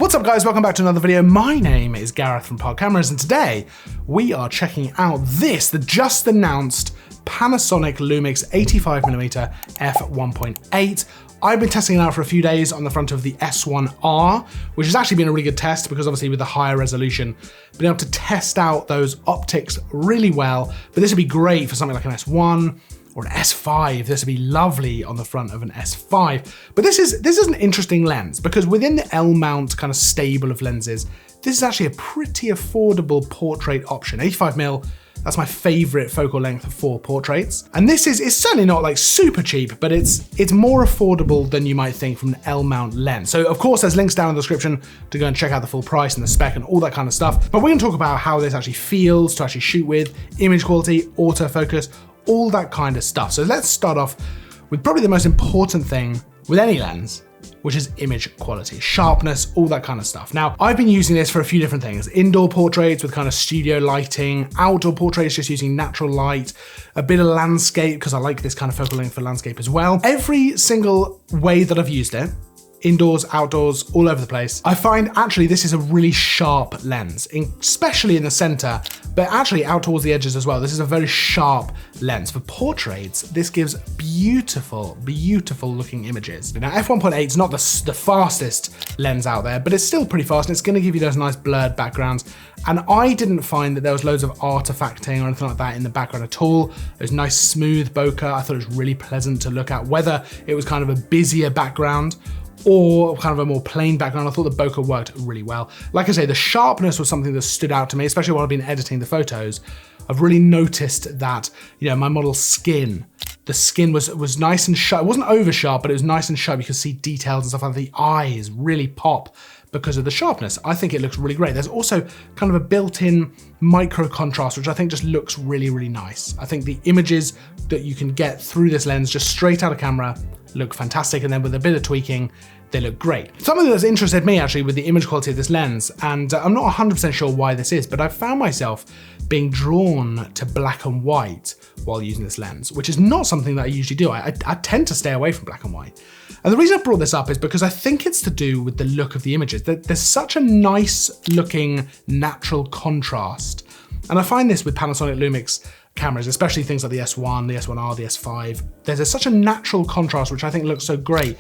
What's up guys, welcome back to another video. My name is Gareth from Pod Cameras and today we are checking out the just announced Panasonic Lumix 85mm f1.8. I've been testing it out for a few days on the front of the S1R, which has actually been a really good test because obviously with the higher resolution, been able to test out those optics really well, but this would be great for something like an S1 or an S5. This would be lovely on the front of an S5. But this is an interesting lens because within the L-mount kind of stable of lenses, this is actually a pretty affordable portrait option. 85mm, that's my favorite focal length for portraits. And this is certainly not like super cheap, but it's more affordable than you might think from an L-mount lens. So of course there's links down in the description to go and check out the full price and the spec and all that kind of stuff. But we're gonna talk about how this actually feels to actually shoot with, image quality, autofocus, all that kind of stuff. So let's start off with probably the most important thing with any lens, which is image quality, sharpness, all that kind of stuff. Now, I've been using this for a few different things. Indoor portraits with kind of studio lighting, outdoor portraits just using natural light, a bit of landscape, because I like this kind of focal length for landscape as well. Every single way that I've used it, indoors, outdoors, all over the place, I find actually this is a really sharp lens, especially in the center, but actually out towards the edges as well. This is a very sharp lens. For portraits, this gives beautiful, beautiful looking images. Now, f1.8 is not the fastest lens out there, but it's still pretty fast and it's gonna give you those nice blurred backgrounds. And I didn't find that there was loads of artifacting or anything like that in the background at all. There's nice smooth bokeh. I thought it was really pleasant to look at, whether it was kind of a busier background or kind of a more plain background. I thought the bokeh worked really well. Like I say, the sharpness was something that stood out to me, especially while I've been editing the photos. I've really noticed that, you know, my model's skin, the skin was nice and sharp. It wasn't over sharp, but it was nice and sharp. You could see details and stuff like that. The eyes really pop because of the sharpness. I think it looks really great. There's also kind of a built-in micro contrast, which I think just looks really, really nice. I think the images that you can get through this lens just straight out of camera look fantastic, and then with a bit of tweaking, they look great. Something that's interested me actually with the image quality of this lens, and I'm not 100% sure why this is, but I've found myself being drawn to black and white while using this lens, which is not something that I usually do. I tend to stay away from black and white. And the reason I brought this up is because I think it's to do with the look of the images. There's such a nice looking natural contrast. And I find this with Panasonic Lumix cameras, especially things like the S1, the S1R, the S5. There's such a natural contrast, which I think looks so great.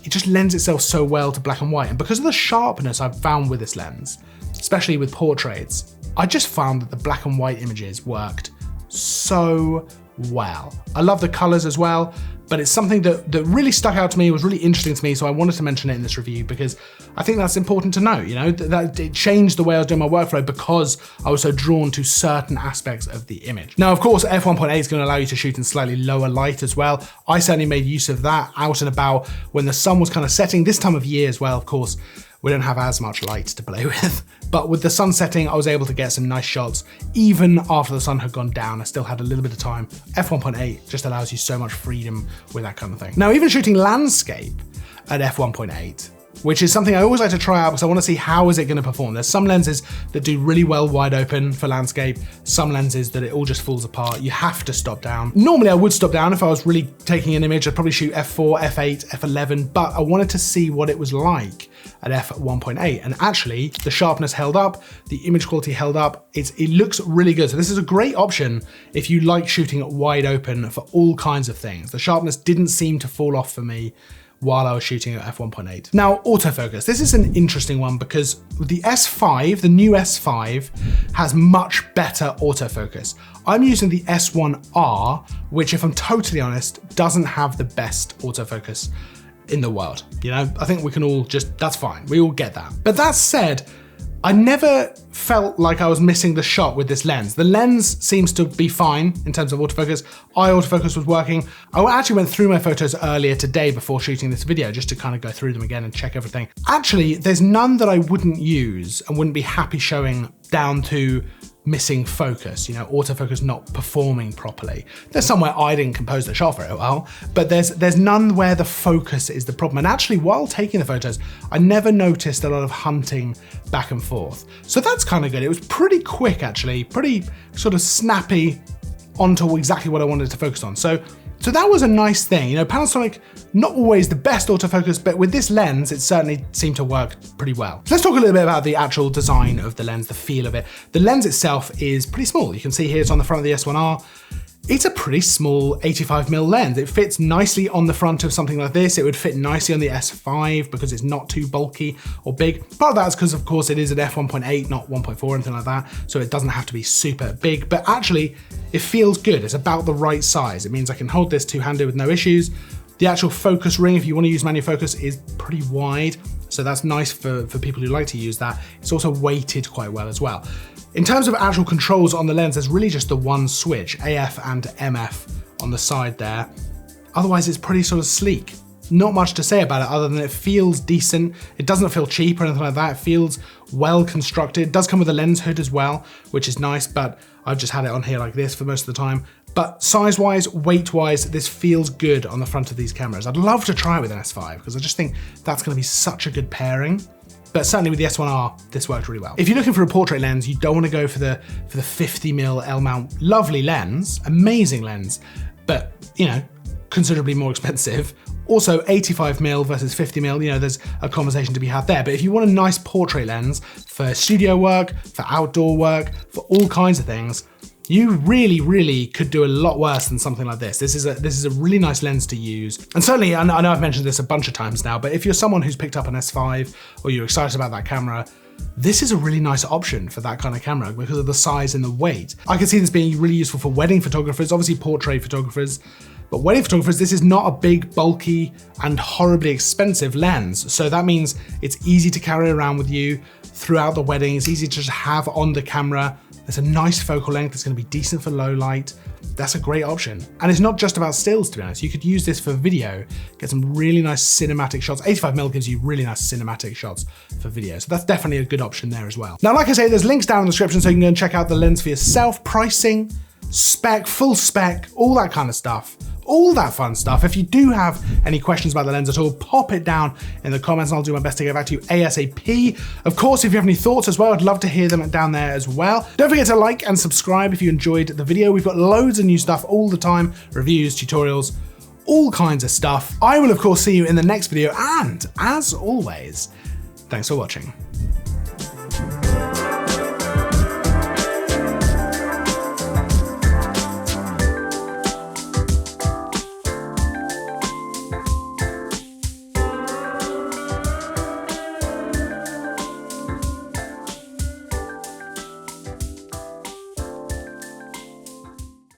It just lends itself so well to black and white. And because of the sharpness I've found with this lens, especially with portraits, I just found that the black and white images worked so well. I love the colors as well, but it's something that really stuck out to me, was really interesting to me, so I wanted to mention it in this review because I think that's important to know, you know, that it changed the way I was doing my workflow because I was so drawn to certain aspects of the image. Now, of course, f1.8 is gonna allow you to shoot in slightly lower light as well. I certainly made use of that out and about when the sun was kind of setting. This time of year as well, of course, we don't have as much light to play with. But with the sun setting, I was able to get some nice shots. Even after the sun had gone down, I still had a little bit of time. f1.8 just allows you so much freedom with that kind of thing. Now, even shooting landscape at f1.8, which is something I always like to try out because I want to see how is it going to perform. There's some lenses that do really well wide open for landscape, some lenses that it all just falls apart. You have to stop down. Normally I would stop down if I was really taking an image. I'd probably shoot f4, f8, f11, but I wanted to see what it was like at f1.8, and actually the sharpness held up, the image quality held up. It looks really good. So this is a great option if you like shooting wide open for all kinds of things. The sharpness didn't seem to fall off for me while I was shooting at f1.8. Now, autofocus. This is an interesting one because the S5, the new S5, has much better autofocus. I'm using the S1R, which if I'm totally honest, doesn't have the best autofocus in the world. You know, I think we can all just, that's fine. We all get that. But that said, I never felt like I was missing the shot with this lens. The lens seems to be fine in terms of autofocus. Autofocus was working. I actually went through my photos earlier today before shooting this video just to kind of go through them again and check everything. Actually, there's none that I wouldn't use and wouldn't be happy showing down to missing focus, you know, autofocus not performing properly. There's somewhere I didn't compose the shot very well, but there's none where the focus is the problem. And actually, while taking the photos, I never noticed a lot of hunting back and forth. So that's kind of good. It was pretty quick, actually, pretty sort of snappy onto exactly what I wanted to focus on. So So that was a nice thing. You know, Panasonic, not always the best autofocus, but with this lens, it certainly seemed to work pretty well. So let's talk a little bit about the actual design of the lens, the feel of it. The lens itself is pretty small. You can see here it's on the front of the S1R. It's a pretty small 85mm lens. It fits nicely on the front of something like this. It would fit nicely on the S5 because it's not too bulky or big. Part of that is because, of course, it is an f1.8, not 1.4 or anything like that, so it doesn't have to be super big, but actually it feels good. It's about the right size. It means I can hold this two-handed with no issues. The actual focus ring, if you want to use manual focus, is pretty wide, so that's nice for people who like to use that. It's also weighted quite well as well. In terms of actual controls on the lens, there's really just the one switch, AF and MF on the side there. Otherwise, it's pretty sort of sleek. Not much to say about it other than it feels decent. It doesn't feel cheap or anything like that. It feels well constructed. It does come with a lens hood as well, which is nice, but I've just had it on here like this for most of the time. But size-wise, weight-wise, this feels good on the front of these cameras. I'd love to try it with an S5 because I just think that's gonna be such a good pairing. But certainly with the S1R, this worked really well. If you're looking for a portrait lens, you don't want to go for the 50mm L mount. Lovely lens, amazing lens, but you know, considerably more expensive. Also 85mm versus 50mm, you know, there's a conversation to be had there. But if you want a nice portrait lens for studio work, for outdoor work, for all kinds of things, you really, really could do a lot worse than something like this. This is a really nice lens to use. And certainly, I know I've mentioned this a bunch of times now, but if you're someone who's picked up an S5 or you're excited about that camera, this is a really nice option for that kind of camera because of the size and the weight. I can see this being really useful for wedding photographers, obviously portrait photographers, but wedding photographers, this is not a big, bulky, and horribly expensive lens. So that means it's easy to carry around with you throughout the wedding. It's easy to just have on the camera. It's a nice focal length. It's gonna be decent for low light. That's a great option. And it's not just about stills, to be honest. You could use this for video, get some really nice cinematic shots. 85mm gives you really nice cinematic shots for video. So that's definitely a good option there as well. Now, like I say, there's links down in the description so you can go and check out the lens for yourself, pricing, spec, full spec, all that kind of stuff. All that fun stuff. If you do have any questions about the lens at all, pop it down in the comments and I'll do my best to get back to you ASAP. Of course, if you have any thoughts as well, I'd love to hear them down there as well. Don't forget to like and subscribe if you enjoyed the video. We've got loads of new stuff all the time, reviews, tutorials, all kinds of stuff. I will, of course, see you in the next video. And as always, thanks for watching.